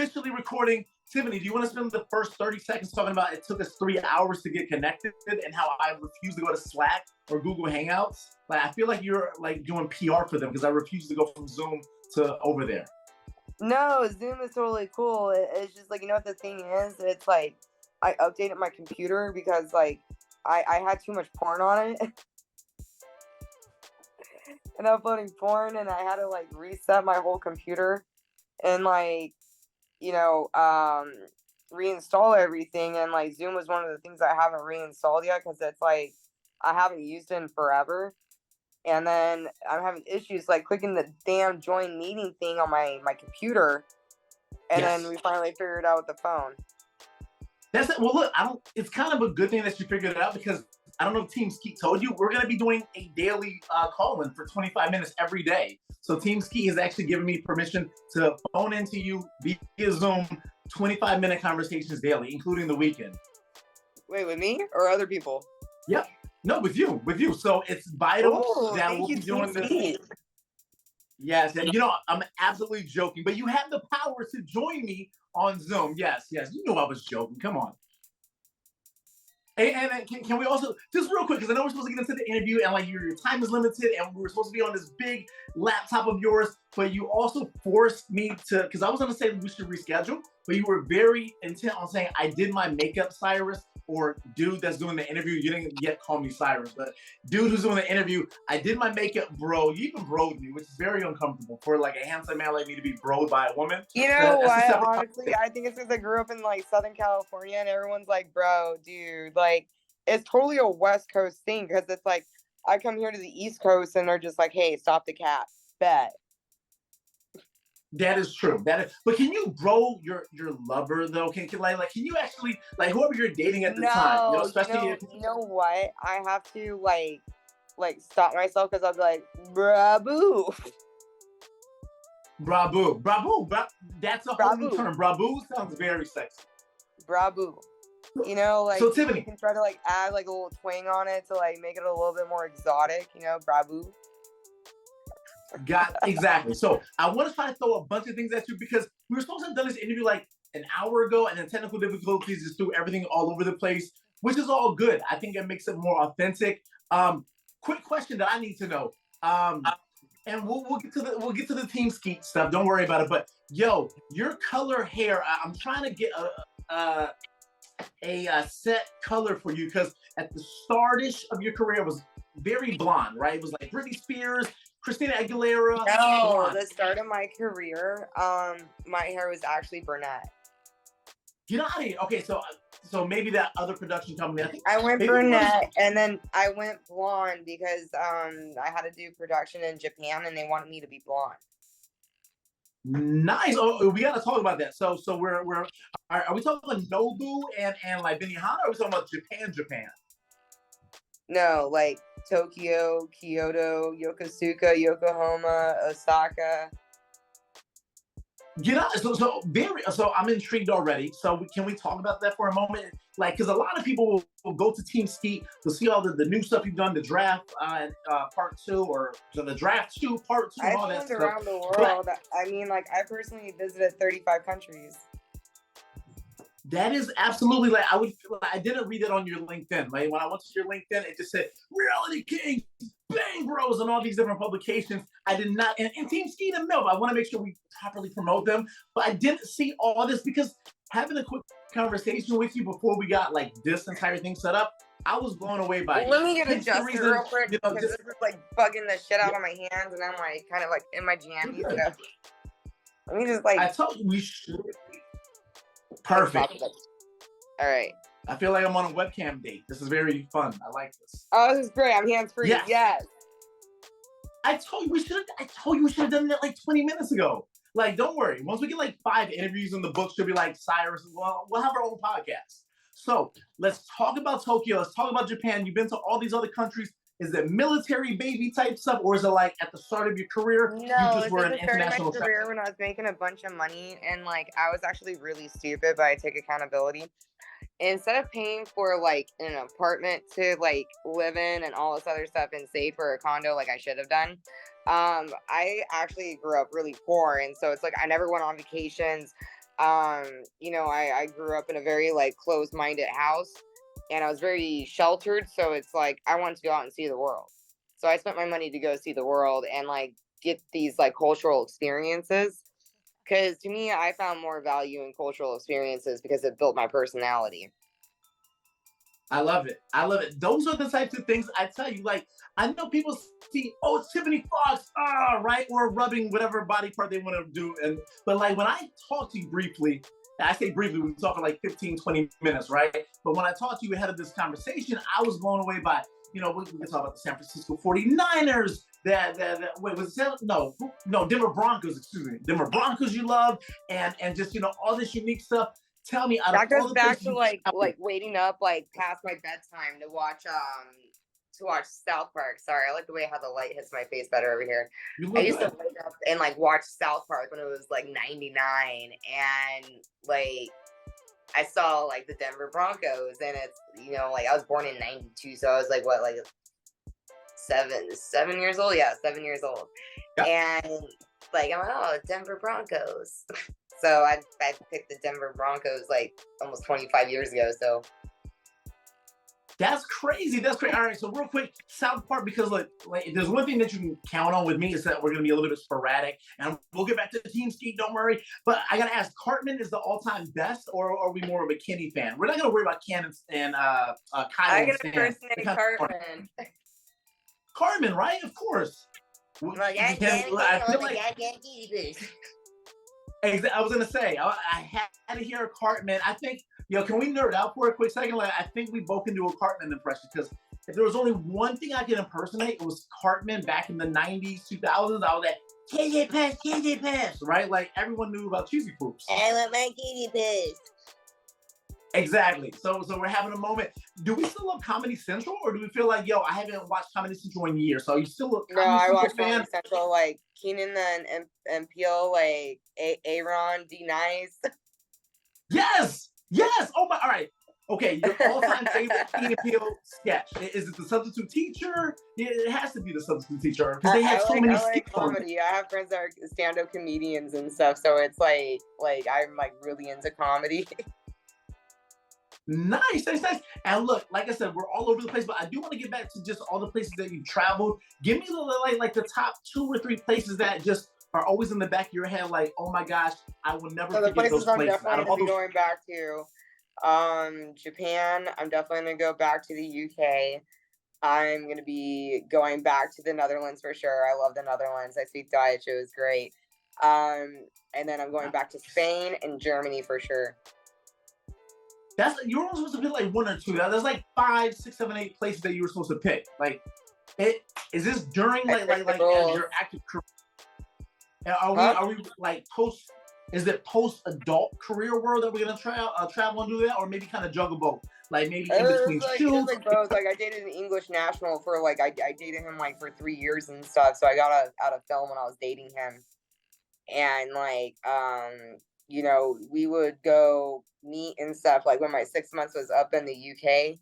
officially recording. Tiffany, do you want to spend the first 30 seconds talking about it took us 3 hours to get connected and how I refuse to go to Slack or Google Hangouts? Like, I feel like you're like doing PR for them because I refuse to go from Zoom to over there. No, Zoom is totally cool. It's just like, you know what the thing is? It's like I updated my computer because like I had too much porn on it. And uploading porn, and I had to like reset my whole computer and like, you know, reinstall everything. And like Zoom was one of the things I haven't reinstalled yet because it's like I haven't used it in forever. And then I'm having issues like clicking the damn join meeting thing on my computer. And then we finally figured it out with the phone. That's it. Well, look, it's kind of a good thing that you figured it out because I don't know if TeamSkeet told you, we're going to be doing a daily call-in for 25 minutes every day. So TeamSkeet has actually given me permission to phone into you via Zoom, 25-minute conversations daily, including the weekend. Wait, with me or other people? Yep. No, with you. So it's vital that we'll be doing this. Yes, and you know, I'm absolutely joking, but you have the power to join me on Zoom. Yes. You know I was joking. Come on. And can we also, just real quick, because I know we're supposed to get into the interview and like your time is limited and we were supposed to be on this big laptop of yours, but you also forced me to, because I was going to say we should reschedule, but you were very intent on saying, I did my makeup, Cyrus, or dude that's doing the interview. You didn't yet call me Cyrus, but dude who's doing the interview, I did my makeup, bro. You even broed me, which is very uncomfortable for like a handsome man like me to be broed by a woman. You know what? Honestly, I think it's because I grew up in like Southern California and everyone's like, bro, dude, like it's totally a West Coast thing because it's like I come here to the East Coast and they're just like, hey, stop the cat. Bet. That is true. But can you bro your lover though? Can you actually like whoever you're dating at the time? You know, especially you know what? I have to like stop myself because I'll be like, braboo. That's a whole new term. Braboo sounds very sexy. Braboo. You know, like so Tiffany, you can try to like add like a little twang on it to like make it a little bit more exotic. You know, braboo. Exactly. So I want to try to throw a bunch of things at you because we were supposed to have done this interview like an hour ago, and then technical difficulties just threw everything all over the place, which is all good. I think it makes it more authentic. Quick question that I need to know. And we'll get to the TeamSkeet stuff. Don't worry about it. But yo, your color hair, I'm trying to get a set color for you because at the startish of your career was very blonde, right? It was like Britney Spears, Christina Aguilera. No, the start of my career, my hair was actually brunette. You know how to, okay, so maybe that other production company. I went brunette and then I went blonde because I had to do production in Japan and they wanted me to be blonde. Nice. Oh, we got to talk about that. So are we talking about Nobu and like Benihana, or are we talking about Japan? No, like Tokyo, Kyoto, Yokosuka, Yokohama, Osaka. You know, so I'm intrigued already. So can we talk about that for a moment? Like, because a lot of people will go to TeamSkeet, they'll see all the new stuff you've done, the draft part 2, or the draft 2 part 2, all that stuff. Around the world. I mean, like I personally visited 35 countries. That is absolutely like I didn't read it on your LinkedIn. Like when I went to your LinkedIn, it just said Reality Kings, Bang Bros, and all these different publications. I did not, and TeamSkeet and MYLF. I want to make sure we properly promote them, but I didn't see all this because having a quick conversation with you before we got like this entire thing set up, I was blown away by it. Let me get adjusted real quick because this is like bugging the shit out of my hands, and I'm like kind of like in my jammies. So let me just like. I told you we should. Perfect. All right. I feel like I'm on a webcam date. This is very fun. I like this. Oh, this is great. I'm hands-free. Yes. I told you we should have done that like 20 minutes ago. Like, don't worry. Once we get like 5 interviews in the book, she'll be like, Cyrus, well, we'll have our own podcast. So let's talk about Tokyo. Let's talk about Japan. You've been to all these other countries. Is it military baby type stuff, or is it like at the start of your career? No, you just were an international career when I was making a bunch of money, and like I was actually really stupid, but I take accountability. Instead of paying for like an apartment to like live in and all this other stuff and save for a condo like I should have done, I actually grew up really poor, and so it's like I never went on vacations. You know, I grew up in a very like closed-minded house, and I was very sheltered. So it's like I wanted to go out and see the world. So I spent my money to go see the world and like get these like cultural experiences. Because to me, I found more value in cultural experiences because it built my personality. I love it. I love it. Those are the types of things I tell you. Like, I know people see, oh, it's Tiffany Fox, right? Or rubbing whatever body part they want to do. But like when I talk to you briefly, I say briefly, we talk for like 15, 20 minutes, right? But when I talked to you ahead of this conversation, I was blown away by, we can talk about the San Francisco 49ers, wait, was it, no, Denver Broncos, excuse me. Denver Broncos you love, and just, all this unique stuff. Tell me, out of That goes all the back places to you like traveled, waiting up like past my bedtime to watch South Park. Sorry, I like the way how the light hits my face better over here. you I look used to good. wake up and like watch South Park when it was like 99, and like I saw like the Denver Broncos, and it's like I was born in 92, so I was like what, like 7 years old? Yeah, 7 years old. Yep. And like I'm like, oh, Denver Broncos. So I picked the Denver Broncos like almost 25 years ago. So That's crazy. That's crazy. All right, so real quick, South Park, because like if there's one thing that you can count on with me is that we're gonna be a little bit sporadic, and we'll get back to the TeamSkeet. Don't worry. But I gotta ask, Cartman is the all-time best, or are we more of a Kenny fan? We're not gonna worry about Ken and Kyle I and can Stan. impersonate Cartman. Cartman, right? Of course. Well, I feel like I was gonna say I had to hear a Cartman. I think can we nerd out for a quick second? Like I think we both can do a Cartman impression because if there was only one thing I could impersonate, it was Cartman back in the '90s, 2000s. I was like, KJ Pass, right? Like everyone knew about cheesy poops. I want my kitty pass. Exactly. So we're having a moment. Do we still love Comedy Central, or do we feel like, I haven't watched Comedy Central in years? So are you still a No, Comedy I Central watch fan? Comedy Central, like Keenan and Peele, like Aaron, D Nice. Yes. Oh my. All right. Okay. Your all-time favorite Key and Peele sketch? Is it the substitute teacher? It has to be the substitute teacher because they have so many. I like comedy. I have friends that are stand-up comedians and stuff, so it's like I'm like really into comedy. Nice. And look, like I said, we're all over the place, but I do want to get back to just all the places that you've traveled. Give me like the top 2 or 3 places that just are always in the back of your head, like, oh my gosh, I will never So the forget those places I'm places. definitely gonna be going back to, Japan. I'm definitely gonna go back to the UK. I'm gonna be going back to the Netherlands for sure. I love the Netherlands. I speak Dutch. It was great. And then I'm going back to Spain and Germany for sure. You're only supposed to pick like 1 or 2. There's like 5, 6, 7, 8 places that you were supposed to pick. Like, is this during like your active career? Are we like post? Is it post adult career world that we're gonna travel and do that, or maybe kind of juggle both? Like maybe in between shoots. Like both. Like I dated an English national for like I dated him like for 3 years and stuff. So I got out of film when I was dating him, and like we would go meet and stuff. Like when my 6 months was up in the UK,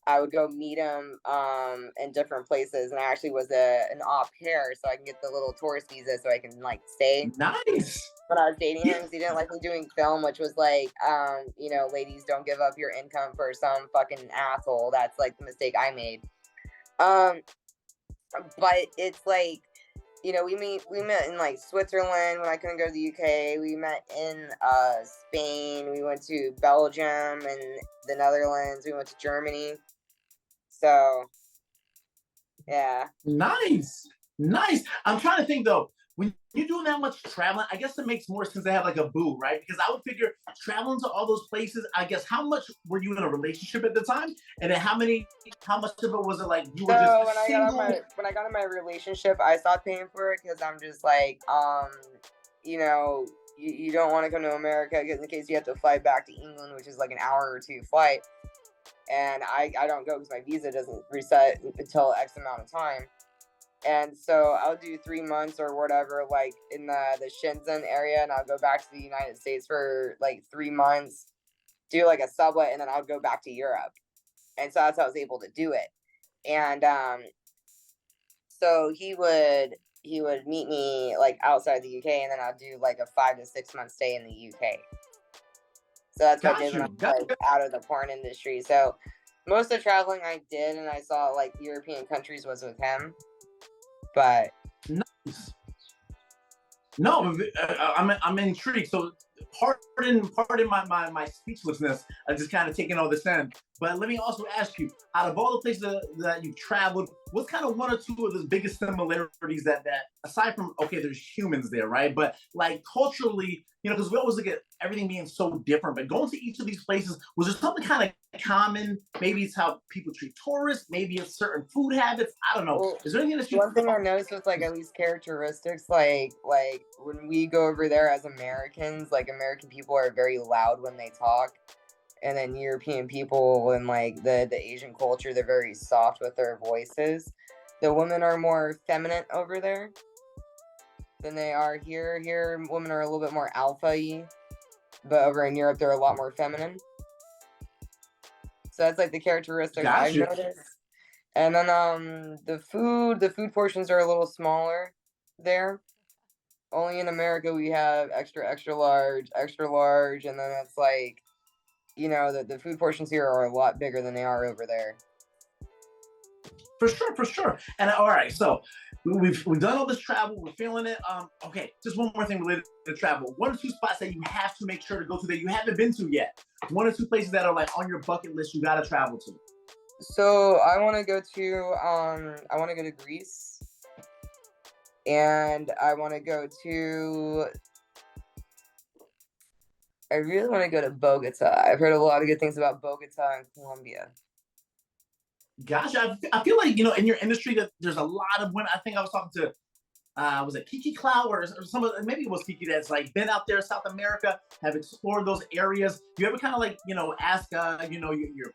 I would go meet him in different places, and I actually was an au pair, so I can get the little tourist visa, so I can like stay. Nice. When I was dating him, because he didn't like me doing film, which was like, ladies, don't give up your income for some fucking asshole. That's like the mistake I made. But it's like, we met in like Switzerland when I couldn't go to the UK. We met in Spain. We went to Belgium and the Netherlands. We went to Germany. So, yeah. Nice. I'm trying to think though. When you're doing that much traveling, I guess it makes more sense to have like a boo, right? Because I would figure traveling to all those places, I guess how much were you in a relationship at the time? And then how much of it was it like you were just single? When I got in my relationship, I stopped paying for it because I'm just like, you don't want to come to America in case you have to fly back to England, which is like an hour or 2 flight. And I don't go because my visa doesn't reset until X amount of time. And so I'll do 3 months or whatever, like in the Shenzhen area, and I'll go back to the United States for like 3 months, do like a sublet, and then I'll go back to Europe. And so that's how I was able to do it. And so he would meet me like outside the UK, and then I'll do like a 5 to 6 month stay in the UK. So that's what I Got did when I you. was Got like out of the porn industry. So most of the traveling I did and I saw like European countries was with him. But you. Nice. No, I'm intrigued. So pardon my speechlessness. I'm just kind of taking all this in. But let me also ask you, out of all the places that you've traveled, what's kind of one or two of the biggest similarities that aside from, okay, there's humans there, right? But like culturally, because we always look at everything being so different, but going to each of these places, was there something kind of common? Maybe it's how people treat tourists, maybe it's certain food habits. I don't know. well, Is there anything that you one thing I noticed was like at least characteristics, like when we go over there as Americans, like American people are very loud when they talk. And then European people and like the Asian culture, they're very soft with their voices. The women are more feminine over there than they are here. Here, women are a little bit more alpha-y, but over in Europe, they're a lot more feminine. So that's like the characteristics I've gotcha? noticed. And then the food portions are a little smaller there. Only in America we have extra large, and then it's like, the food portions here are a lot bigger than they are over there. For sure, for sure. And all right, so we've done all this travel, we're feeling it. Okay, just one more thing related to travel. One or two spots that you have to make sure to go to that you haven't been to yet. One or two places that are like on your bucket list you gotta travel to. So I want to go to Greece, and I want to go to. I really want to go to Bogota. I've heard a lot of good things about Bogota and Colombia. Gosh, I feel like in your industry that there's a lot of women. I think I was talking to was it Kiki Cloud or some of maybe it was Kiki that's like been out there South America, have explored those areas. You ever kind of like ask your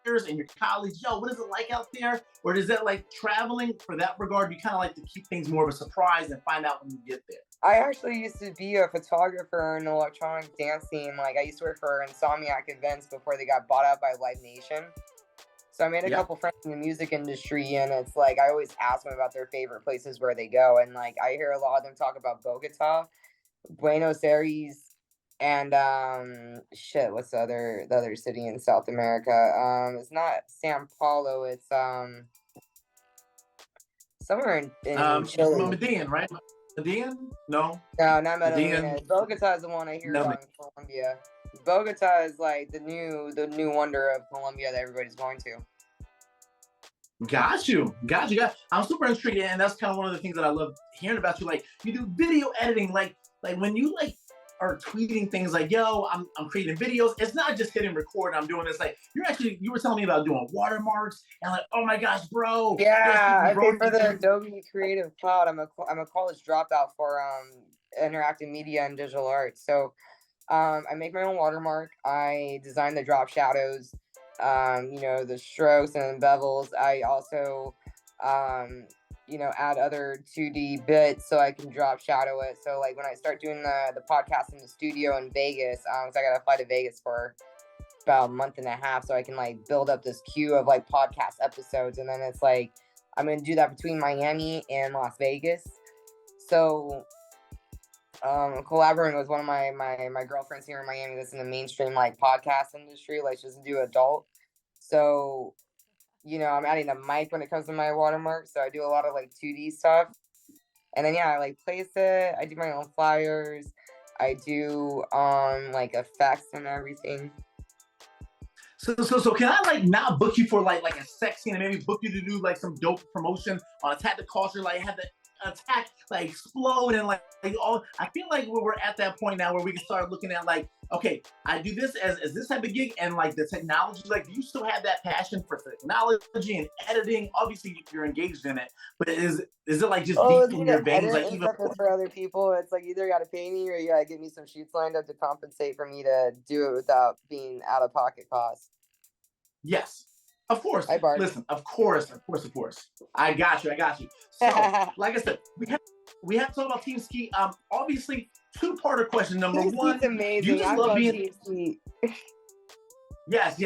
peers and your colleagues, yo, what is it like out there? Or is that like traveling for that regard? You kind of like to keep things more of a surprise and find out when you get there. I actually used to be a photographer in electronic dance scene. Like I used to work for Insomniac Events before they got bought out by Live Nation. So I made a couple friends in the music industry, and it's like I always ask them about their favorite places where they go, and like I hear a lot of them talk about Bogota, Buenos Aires, and what's the other city in South America? It's not Sao Paulo, it's somewhere in Chile. Medellin, right? Medellin? No, not Medellin. Bogota is the one I hear about in Colombia. Bogota is like the new wonder of Colombia that everybody's going to. Got you. I'm super intrigued, and that's kind of one of the things that I love hearing about you. Like you do video editing, like when you like are tweeting things like, "Yo, I'm creating videos." It's not just hitting record. I'm doing this. Like you were telling me about doing watermarks, and like, oh my gosh, bro. Yeah, I pay for the Adobe Creative Cloud. I'm a college dropout for interactive media and digital art. So I make my own watermark. I design the drop shadows, the strokes and bevels. I also, add other 2D bits so I can drop shadow it. So like when I start doing the podcast in the studio in Vegas, so I got to fly to Vegas for about a month and a half so I can like build up this queue of like podcast episodes. And then it's like, I'm going to do that between Miami and Las Vegas. So collaborating with one of my girlfriends here in Miami that's in the mainstream like podcast industry, like she doesn't do adult. So, I'm adding a mic when it comes to my watermark. So I do a lot of like 2D stuff. And then I like place it. I do my own flyers. I do like effects and everything. So can I like not book you for like a sex scene and maybe book you to do like some dope promotion on Attack the Culture, like have the attack like explode and like all. I feel like we're at that point now where we can start looking at like, okay, I do this as this type of gig, and like the technology, like do you still have that passion for technology and editing? Obviously you're engaged in it, but is it like just deep in your veins, like even for other people? It's like either you gotta pay me or you gotta get me some shoots lined up to compensate for me to do it without being out of pocket costs. Yes. Of course. Hi, Bart. Listen, of course. I got you. So, like I said, we have to talk about TeamSkeet. Obviously, two-parter question. Number one, amazing. You just love being TeamSkeet. Yes.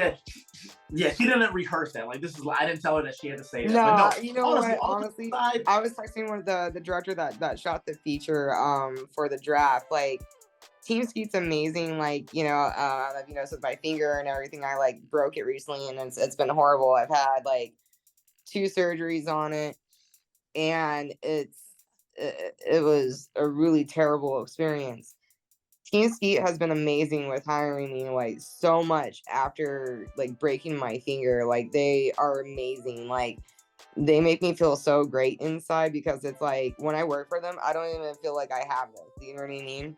She didn't rehearse that. Like this is, I didn't tell her that she had to say that. No, but no, you know what? Honestly, I was texting with the director that shot the feature for the draft. Like, TeamSkeet's amazing. Like, you know, you know, so my finger and everything, I like broke it recently, and it's been horrible. I've had like 2 surgeries on it, and it was a really terrible experience. TeamSkeet has been amazing with hiring me like so much after like breaking my finger. Like, they are amazing. Like, they make me feel so great inside, because it's like when I work for them, I don't even feel like I have this. You know what I mean?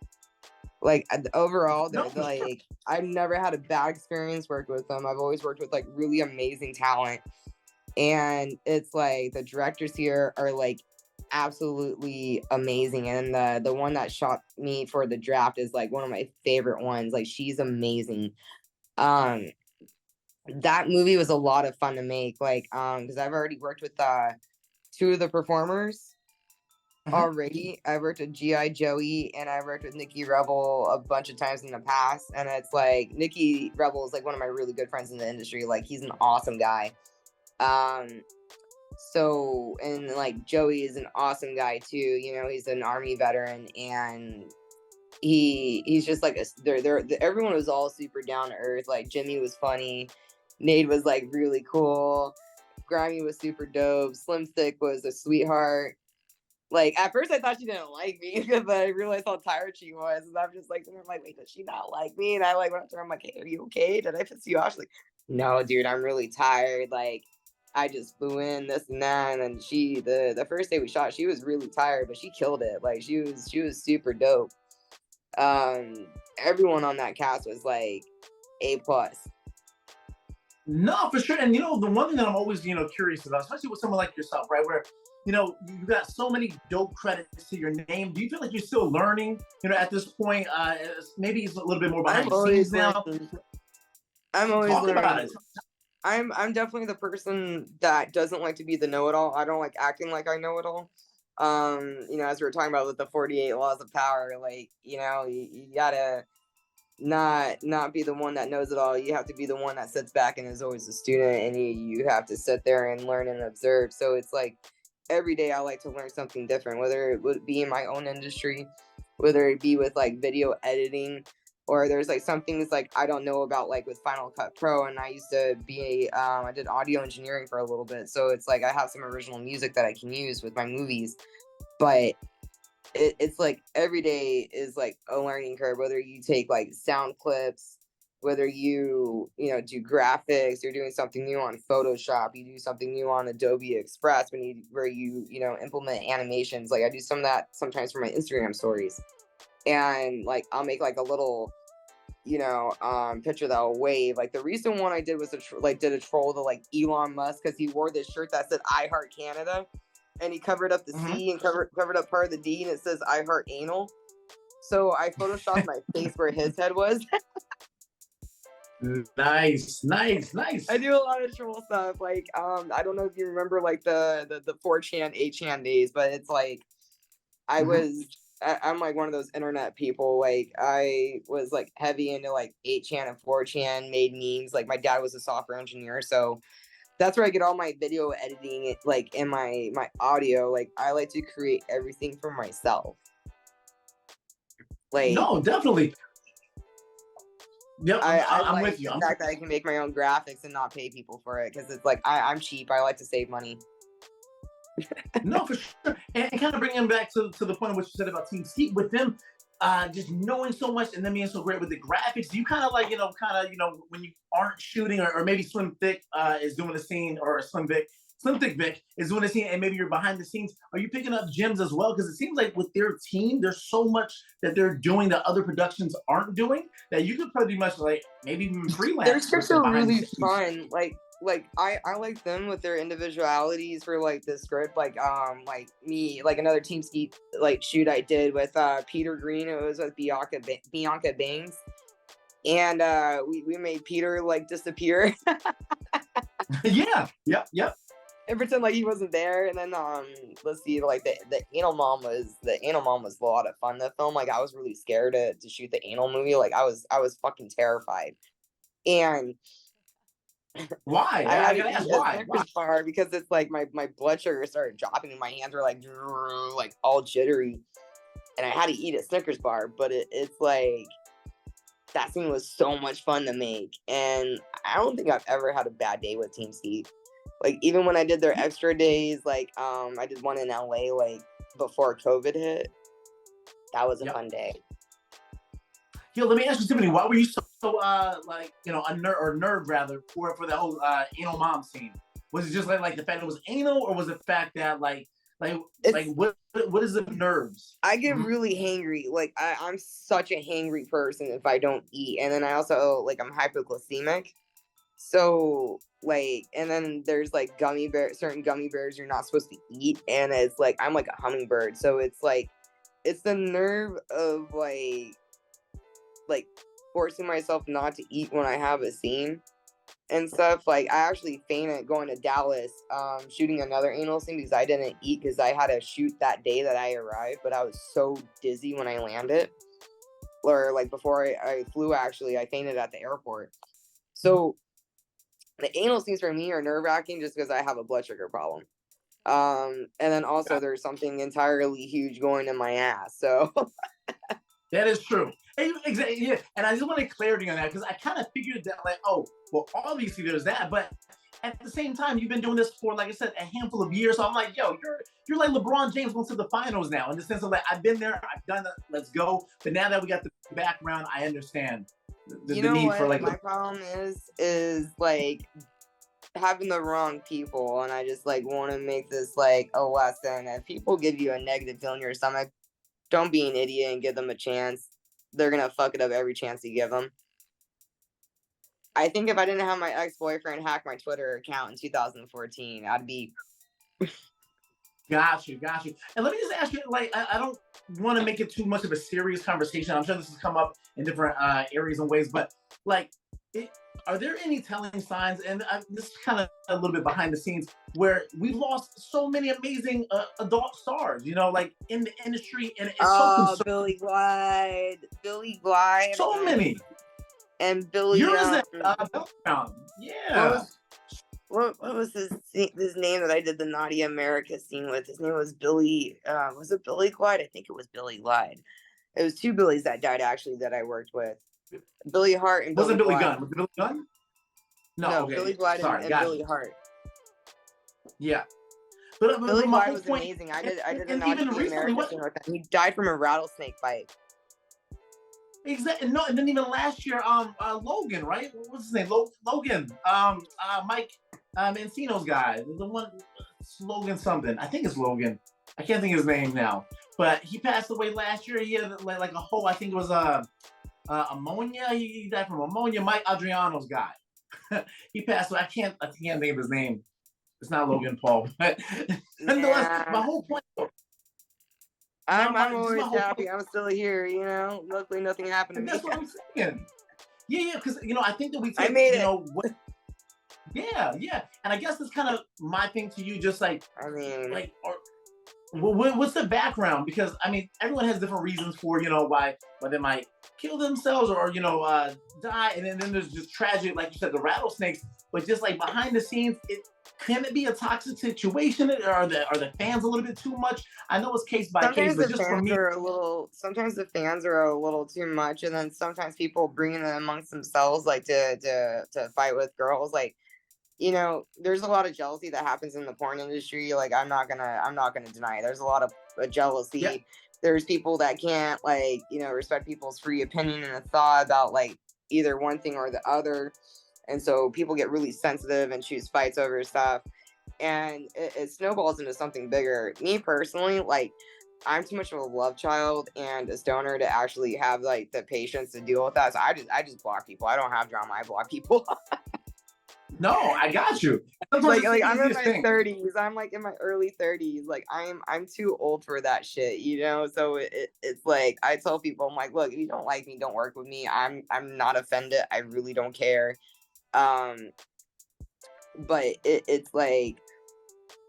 Like, overall, No, for sure. like, I've never had a bad experience working with them. I've always worked with like really amazing talent, and it's like the directors here are like absolutely amazing, and the one that shot me for the draft is like one of my favorite ones. Like, she's amazing. Um, that movie was a lot of fun to make. Like, because I've already worked with 2 of the performers already. I worked with G.I. Joey, and I worked with Nikki Rebel a bunch of times in the past. And it's like, Nikki Rebel is like one of my really good friends in the industry. Like, he's an awesome guy. So, and like Joey is an awesome guy too. You know, he's an Army veteran, and he's just like everyone was all super down to earth. Like, Jimmy was funny, Nate was like really cool, Grammy was super dope, Slim Thick was a sweetheart. Like, at first I thought she didn't like me, because I realized how tired she was, and I'm just like, wait, does she not like me? And I like went up to her, I'm like, hey, are you okay? Did I piss you off? She's like, no, dude, I'm really tired. Like, I just flew in, this and that. And then the first day we shot, she was really tired, but she killed it. Like, she was super dope. Everyone on that cast was like A+. No, for sure. And you know, the one thing that I'm always, curious about, especially with someone like yourself, right, where you got so many dope credits to your name. Do you feel like you're still learning? At this point, maybe it's a little bit more behind the scenes now. I'm always Talk learning. about it. I'm definitely the person that doesn't like to be the know-it-all. I don't like acting like I know it all. As we were talking about with the 48 laws of power, like, you gotta not be the one that knows it all. You have to be the one that sits back and is always a student, and you have to sit there and learn and observe. So it's like every day I like to learn something different, whether it would be in my own industry, whether it be with like video editing, or there's like some things like I don't know about, like with Final Cut Pro. And I used to be I did audio engineering for a little bit, so it's like I have some original music that I can use with my movies. But it's like every day is like a learning curve, whether you take like sound clips, whether you do graphics, you're doing something new on Photoshop, you do something new on Adobe Express, where you implement animations. Like, I do some of that sometimes for my Instagram stories, and like I'll make like a little picture that'll wave. Like, the recent one I did was did a troll to like Elon Musk, because he wore this shirt that said I Heart Canada, and he covered up the C and covered up part of the D, and it says I Heart Anal. So I photoshopped my face where his head was. Nice. I do a lot of troll stuff. Like, I don't know if you remember like the 4chan, 8chan days, but it's like I'm like one of those internet people. Like, I was like heavy into like 8chan and 4chan, made memes. Like, my dad was a software engineer, so that's where I get all my video editing, like, in my audio. Like, I like to create everything for myself. Like, no, definitely. Yep, I'm like with you. The fact that I can make my own graphics and not pay people for it, because it's like I'm cheap. I like to save money. No, for sure. And kind of bringing them back to the point of what you said about TeamSkeet, with them just knowing so much and then being so great with the graphics, do you kind of like, when you aren't shooting, or maybe Slim Thick is doing a scene, or Slim Thick Vic is doing a scene, and maybe you're behind the scenes, are you picking up gems as well? Because it seems like with their team, there's so much that they're doing that other productions aren't doing, that you could pretty much like maybe even freelance. Their scripts are really fun. Like I like them with their individualities for like the script. Like me, like another TeamSkeet like shoot I did with Peter Green. It was with Bianca Bangs, and we made Peter like disappear. Yeah. Yep. And pretend like he wasn't there. And then let's see, like the anal mom was a lot of fun. The film, like, I was really scared to shoot the anal movie. Like, I was fucking terrified. And why? I gotta ask why. Why? Because it's like my blood sugar started dropping and my hands were like all jittery. and I had to eat a Snickers bar, but it's like that scene was so much fun to make, and I don't think I've ever had a bad day with TeamSkeet. Like even when I did their extra days, like I did one in LA like before COVID hit. That was a fun day. Yo, let me ask you, Tiffany, why were you so like, you know, nerve rather for the whole anal mom scene? Was it just like the fact it was anal, or was it the fact that like what is the nerves? I get really hangry. Like I'm such a hangry person if I don't eat, and then I also like I'm hypoglycemic. So like, and then there's like certain gummy bears you're not supposed to eat, and it's like I'm like a hummingbird, so it's like it's the nerve of like forcing myself not to eat when I have a scene and stuff. Like I actually fainted going to Dallas, shooting another anal scene because I didn't eat because I had to shoot that day that I arrived, but I was so dizzy when I landed, or like before I flew. Actually, I fainted at the airport. So the anal scenes for me are nerve-wracking just because I have a blood sugar problem. And then also there's something entirely huge going in my ass. So that is true. Exactly. Yeah. And I just wanted clarity on that because I kind of figured that like, oh, well, obviously there's that, but at the same time, you've been doing this for, like I said, a handful of years. So I'm like, yo, you're like LeBron James went to the finals now, in the sense of like, I've been there, I've done it, let's go. But now that we got the background, I understand the need what? for like. My problem is like having the wrong people, and I just like want to make this like a lesson. If people give you a negative feeling in your stomach, don't be an idiot and give them a chance. They're gonna fuck it up every chance you give them. I think if I didn't have my ex-boyfriend hack my Twitter account in 2014, I'd be. Got you. And let me just ask you, like, I don't want to make it too much of a serious conversation. I'm sure this has come up in different areas and ways, but like, are there any telling signs, and this is kind of a little bit behind the scenes, where we've lost so many amazing adult stars, you know, like in the industry, and it's so Billy Glide, so many. And Billy Yours yeah. What was his name that I did the Naughty America scene with? His name was Billy. Was it Billy Glide? I think it was Billy Glide. It was two Billies that died actually that I worked with. Billy Hart and wasn't Billy Gunn. Was it Billy Gunn? No, okay. Billy Glide and Billy Hart. Yeah. But Billy Glide was amazing. I did a Naughty America scene with him. He died from a rattlesnake bite. Exactly. No, and then even last year, Logan, right? What's his name? Logan. Mike Mancino's guy. The one, Logan something. I think it's Logan. I can't think of his name now. But he passed away last year. He had like a whole, I think it was ammonia. He died from ammonia. Mike Adriano's guy. He passed away. I can't think of his name. It's not Logan Paul. But nonetheless, my whole point. I'm always happy. I'm still here, you know. Luckily, nothing happened to me. That's what I'm saying. Yeah, because you know, I think that we take, I made you know, yeah, and I guess it's kind of my thing to you, just like, I mean, like, or what's the background? Because I mean, everyone has different reasons for, you know, why they might kill themselves or you know die, and then there's just tragic, like you said, the rattlesnakes. But just like behind the scenes, can it be a toxic situation? Or are the fans a little bit too much? I know it's case by case, but just for me, sometimes the fans are a little too much, and then sometimes people bring it amongst themselves, like to fight with girls. Like, you know, there's a lot of jealousy that happens in the porn industry. Like, I'm not gonna deny it. There's a lot of jealousy. Yeah. There's people that can't, like, you know, respect people's free opinion and a thought about like either one thing or the other. And so people get really sensitive and choose fights over stuff. And it snowballs into something bigger. Me personally, like, I'm too much of a love child and a stoner to actually have like the patience to deal with that. So I just block people. I don't have drama. I block people. No, I got you. Like I'm in my 30s. I'm like in my early 30s. Like I'm too old for that shit, you know? So it's like I tell people, I'm like, look, if you don't like me, don't work with me. I'm not offended. I really don't care. But it's like,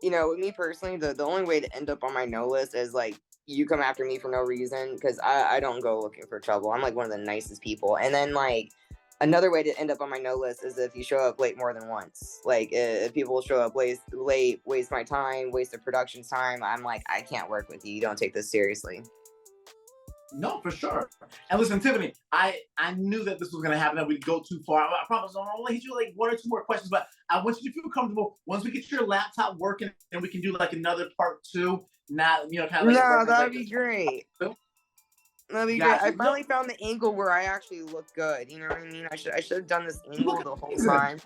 you know, with me personally, the only way to end up on my no list is like you come after me for no reason, because I don't go looking for trouble. I'm like one of the nicest people. And then like another way to end up on my no list is if you show up late more than once. Like if people show up late, waste my time, waste the production's time, I'm like, I can't work with you. You don't take this seriously. No, for sure. And listen, Tiffany, I knew that this was gonna happen, that we'd go too far. I promise I'll only hit you like one or two more questions, but I want you to feel comfortable once we get your laptop working and we can do like another part two. Not, kind of like No, versus that'd like be this. great. That'd be great. Got I you. No, finally found the angle where I actually look good. You know what I mean? I should have done this you angle look the whole amazing. time.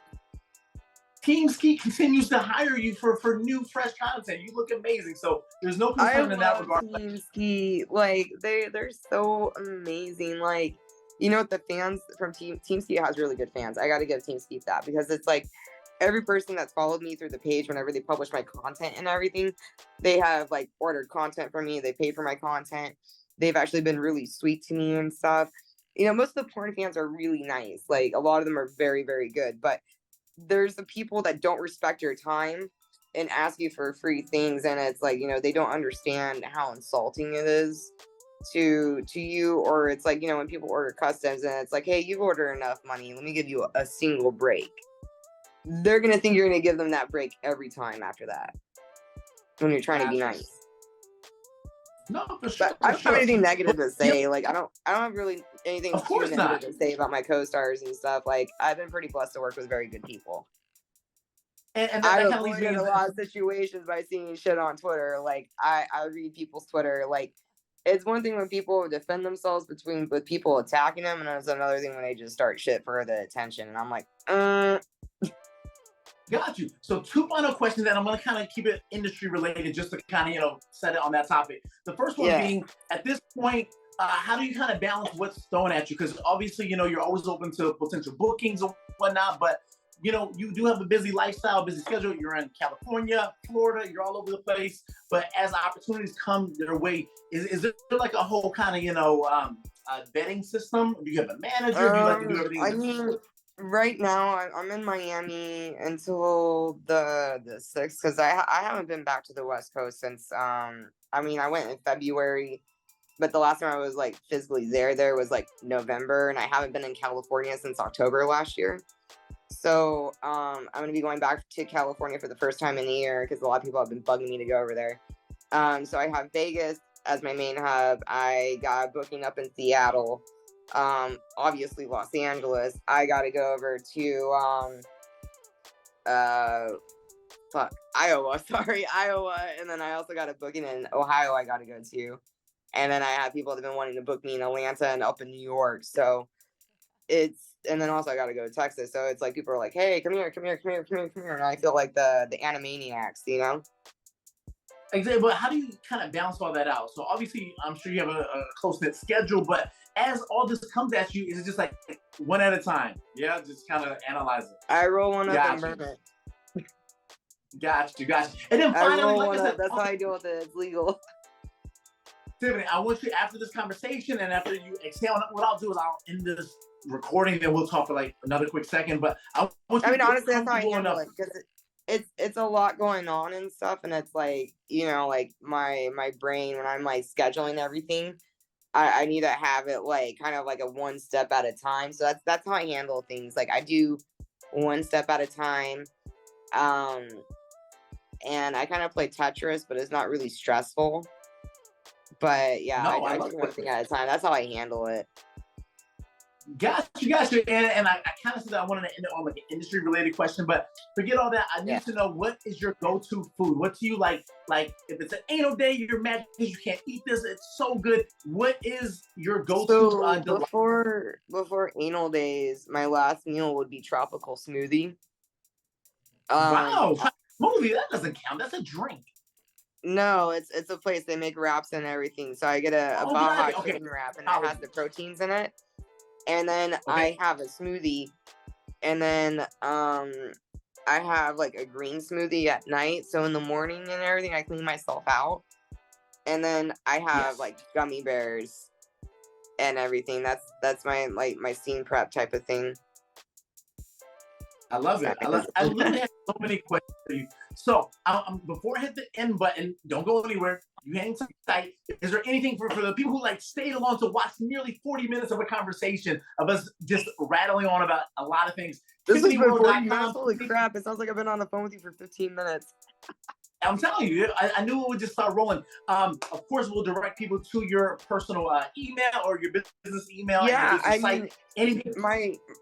TeamSkeet continues to hire you for new, fresh content. You look amazing. So there's no concern in that regard. TeamSkeet. Like they're so amazing. Like, what the fans from TeamSkeet has really good fans. I gotta give TeamSkeet that, because it's like every person that's followed me through the page, whenever they publish my content and everything, they have like ordered content from me. They paid for my content. They've actually been really sweet to me and stuff. Most of the porn fans are really nice. Like, a lot of them are very, very good. But there's the people that don't respect your time and ask you for free things, and it's like, they don't understand how insulting it is to you. Or it's like, when people order customs and it's like, hey, you've ordered enough money, let me give you a single break. They're gonna think you're gonna give them that break every time after that, when you're trying to be nice. No, for sure. But I don't have anything negative to say. Like, I don't have really anything Of course too negative to say about my co-stars and stuff. Like, I've been pretty blessed to work with very good people. And I that kind of leads me avoided a into lot of situations by seeing shit on Twitter. Like, I read people's Twitter. Like, it's one thing when people defend themselves with people attacking them, and it's another thing when they just start shit for the attention. And I'm like, Got you. So two final questions, and I'm going to kind of keep it industry related just to kind of, set it on that topic. The first one being, at this point, how do you kind of balance what's thrown at you? Because obviously, you're always open to potential bookings and whatnot, but, you do have a busy lifestyle, busy schedule. You're in California, Florida, you're all over the place. But as opportunities come their way, is there like a whole kind of, vetting system? Do you have a manager? Do you like to do everything? I mean, right now I'm in Miami until the 6th, because I haven't been back to the West Coast since I went in February, but the last time I was like physically there was like November, and I haven't been in California since October last year. So I'm gonna be going back to California for the first time in a year, because a lot of people have been bugging me to go over there. So I have Vegas as my main hub. I got a booking up in Seattle. Obviously Los Angeles. I gotta go over to Iowa. Sorry, Iowa. And then I also got a booking in Ohio I gotta go to. And then I have people that have been wanting to book me in Atlanta and up in New York. So and then also I gotta go to Texas. So it's like people are like, hey, come here. And I feel like the Animaniacs, Exactly, but how do you kind of balance all that out? So obviously, I'm sure you have a close-knit schedule, but as all this comes at you, is it just like one at a time? Yeah, just kind of analyze it. I roll one up and burn it. Got you. And then finally, like I said, that's how I deal with it. It's legal. Tiffany, I want you, after this conversation and after you exhale, what I'll do is I'll end this recording, then we'll talk for like another quick second. But honestly, that's how I handle it, because it's a lot going on and stuff, and it's like, like my brain, when I'm like scheduling everything, I need to have it like kind of like a one step at a time. So that's how I handle things. Like, I do one step at a time. And I kind of play Tetris, but it's not really stressful. But yeah, I do one thing at a time. That's how I handle it. Got you. And I kind of said that I wanted to end it on like an industry related question, but forget all that. I need to know, what is your go-to food? What do you like? Like, if it's an anal day, you're mad because you can't eat this. It's so good. What is your go-to? So before anal days, my last meal would be tropical smoothie. Wow, smoothie, that doesn't count. That's a drink. No, it's a place they make wraps and everything. So I get a Baja chicken wrap, and it has the proteins in it. And then I have a smoothie, and then I have like a green smoothie at night. So in the morning and everything, I clean myself out, and then I have like gummy bears and everything. That's my scene prep type of thing. I love it. I literally have so many questions for you. So before I hit the end button, don't go anywhere. You hang tight. Is there anything for the people who like stayed along to watch nearly 40 minutes of a conversation of us just rattling on about a lot of things? This is been 40 minutes. Holy crap! It sounds like I've been on the phone with you for 15 minutes. I'm telling you, I knew it would just start rolling. Of course, we'll direct people to your personal email or your business email and your Yeah, business I site. mean, Anything.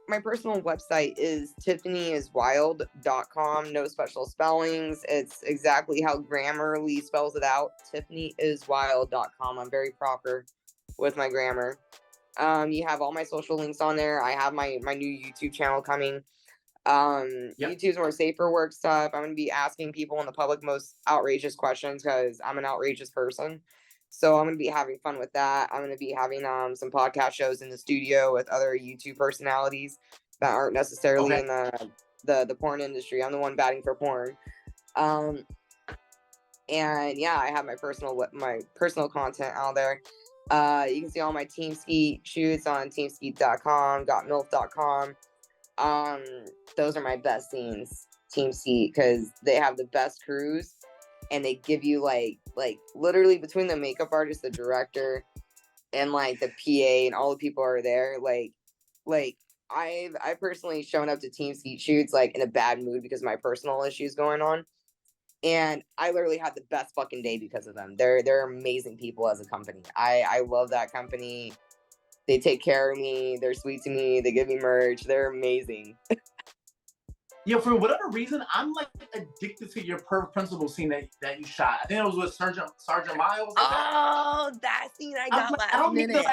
my personal website is tiffanyiswild.com. No special spellings. It's exactly how Grammarly spells it out. tiffanyiswild.com. I'm very proper with my grammar. You have all my social links on there. I have my new YouTube channel coming. Yep. YouTube's more safer work stuff. I'm going to be asking people in the public most outrageous questions because I'm an outrageous person. So I'm going to be having fun with that. I'm going to be having some podcast shows in the studio with other YouTube personalities that aren't necessarily in the porn industry. I'm the one batting for porn. And yeah, I have my personal content out there. You can see all my TeamSkeet shoots on teamskeet.com, gotmilf.com. Those are my best scenes, TeamSkeet, because they have the best crews and they give you like literally between the makeup artist, the director, and like the PA and all the people are there. Like I've personally shown up to TeamSkeet shoots like in a bad mood because of my personal issues going on. And I literally had the best fucking day because of them. They're amazing people as a company. I love that company. They take care of me. They're sweet to me. They give me merch. They're amazing. Yeah, for whatever reason, I'm like addicted to your principal scene that you shot. I think it was with Sergeant Miles. Oh, that scene I got last minute.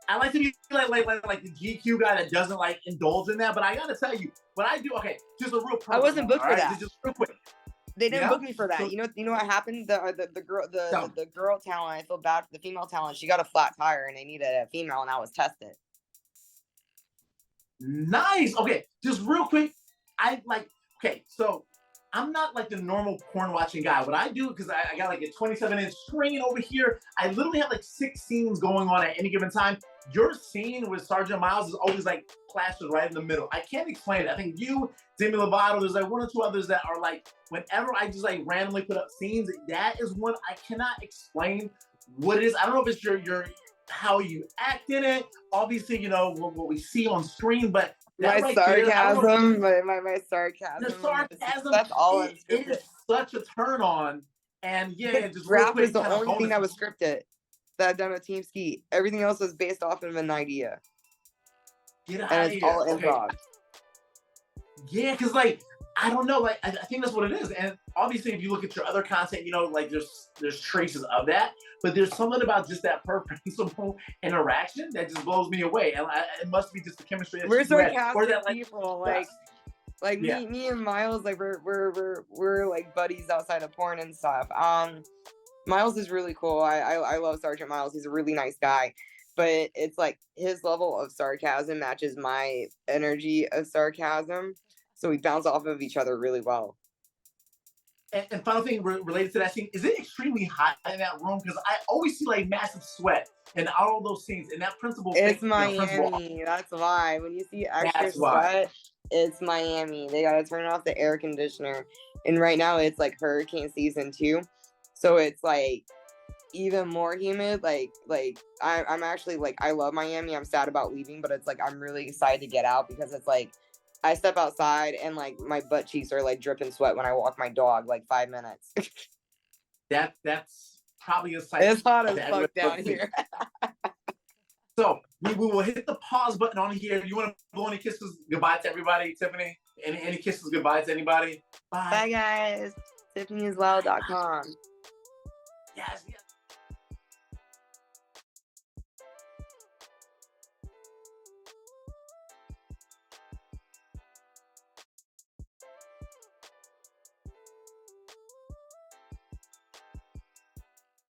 I like to be like the GQ guy that doesn't like indulge in that, but I gotta tell you, what I do. Okay, just a real. I wasn't booked for that. Just real quick. They didn't book me for that. So, you know what happened? The girl talent. I feel bad for the female talent. She got a flat tire, and they needed a female, and I was tested. Nice. Okay, just real quick. So I'm not like the normal porn watching guy. What I do, because I got like a 27-inch screen over here, I literally have like 6 scenes going on at any given time. Your scene with Sergeant Miles is always like plastered right in the middle. I can't explain it. I think you, Demi Lovato, there's like 1 or 2 others that are like, whenever I just like randomly put up scenes, that is one I cannot explain what it is. I don't know if it's your how you act in it. Obviously, you know, what we see on screen, but my sarcasm, my sarcasm. The sarcasm, that's all it is such a turn on. And yeah, just rap is the only thing that was scripted that I've done with TeamSkeet. Everything else was based off of an idea. Get out and it's all improv. Yeah, because like I don't know, like I think that's what it is. And obviously, if you look at your other content, you know, like there's traces of that, but there's something about just that principal interaction that just blows me away. And it must be just the chemistry. We're sarcastic people, like me and Miles, like we're like buddies outside of porn and stuff. Miles is really cool. I love Sergeant Miles. He's a really nice guy. But it's like his level of sarcasm matches my energy of sarcasm. So we bounce off of each other really well. And final thing related to that scene, is it extremely hot in that room? Because I always see like massive sweat in all those scenes. And that principal. It's Miami. That's why. When you see extra sweat, it's Miami. They got to turn off the air conditioner. And right now it's like hurricane season 2. So it's like even more humid. Like I'm actually like, I love Miami. I'm sad about leaving, but it's like I'm really excited to get out because it's like I step outside and like my butt cheeks are like dripping sweat when I walk my dog like 5 minutes. That's probably a sight. It's hot as fuck down here. So we will hit the pause button on here. You want to blow any kisses goodbye to everybody, Tiffany? Any kisses goodbye to anybody? Bye. Bye guys. TiffanyIsWild.com. Yes.